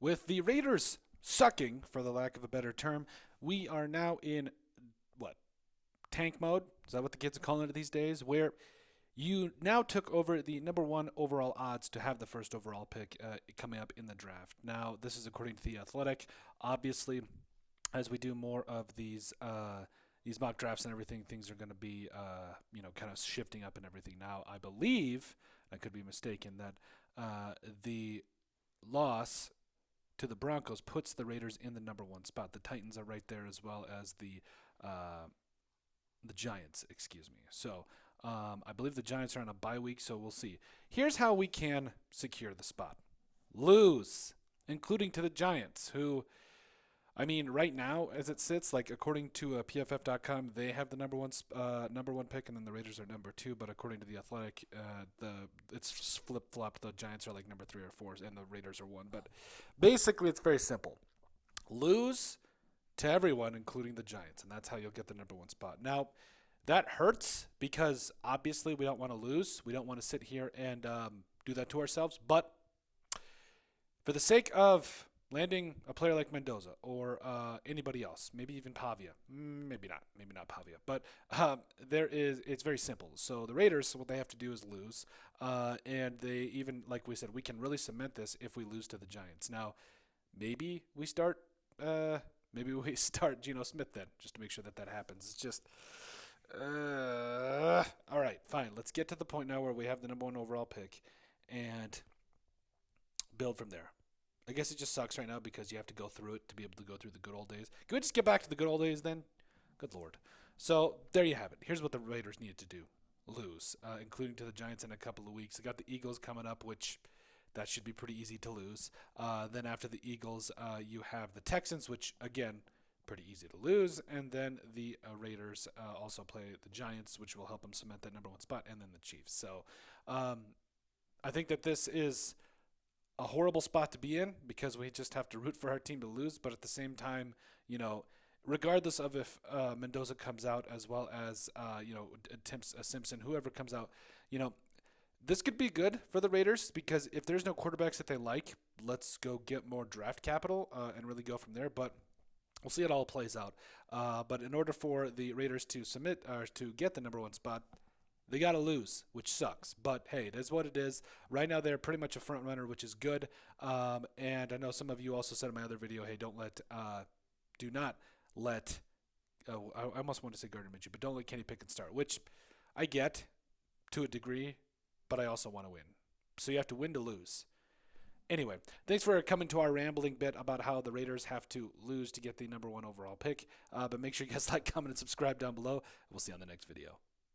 with the Raiders sucking, for the lack of a better term, we are now in what? Tank mode? Is that what the kids are calling it these days? Where you now took over the number one overall odds to have the first overall pick coming up in the draft. Now, this is according to The Athletic. Obviously, as we do more of these mock drafts and everything, things are going to be, kind of shifting up and everything. Now, I believe, I could be mistaken, that the loss to the Broncos puts the Raiders in the number one spot. The Titans are right there as well as the Giants, excuse me. So I believe the Giants are on a bye week, so we'll see. Here's how we can secure the spot. Lose, including to the Giants, who, I mean, right now, as it sits, like according to PFF.com, they have the number one pick, and then the Raiders are number two. But according to the Athletic, it's flip flopped. The Giants are like number 3 or 4, and the Raiders are 1. But basically, it's very simple: lose to everyone, including the Giants, and that's how you'll get the number one spot. Now, that hurts because obviously we don't want to lose. We don't want to sit here and do that to ourselves. But for the sake of landing a player like Mendoza or anybody else, maybe even Pavia, maybe not Pavia, but it's very simple. So the Raiders, what they have to do is lose, and they even, like we said, we can really cement this if we lose to the Giants. Now, maybe we start Geno Smith then, just to make sure that happens. It's just, all right, fine. Let's get to the point now where we have the number one overall pick and build from there. I guess it just sucks right now because you have to go through it to be able to go through the good old days. Can we just get back to the good old days then? Good Lord. So there you have it. Here's what the Raiders needed to do. Lose, including to the Giants in a couple of weeks. They got the Eagles coming up, which that should be pretty easy to lose. Then after the Eagles, you have the Texans, which, again, pretty easy to lose. And then the Raiders also play the Giants, which will help them cement that number one spot, and then the Chiefs. So I think that this is a horrible spot to be in because we just have to root for our team to lose. But at the same time, regardless of if Mendoza comes out as well as, Simpson, whoever comes out, this could be good for the Raiders because if there's no quarterbacks that they like, let's go get more draft capital and really go from there. But we'll see how it all plays out. But in order for the Raiders to submit or to get the number one spot, they got to lose, which sucks. But, hey, it is what it is. Right now, they're pretty much a front runner, which is good. And I know some of you also said in my other video, hey, do not let, I almost want to say Gardner Minshew, but don't let Kenny Pickett start, which I get to a degree, but I also want to win. So you have to win to lose. Anyway, thanks for coming to our rambling bit about how the Raiders have to lose to get the number one overall pick. But make sure you guys like, comment, and subscribe down below. We'll see you on the next video.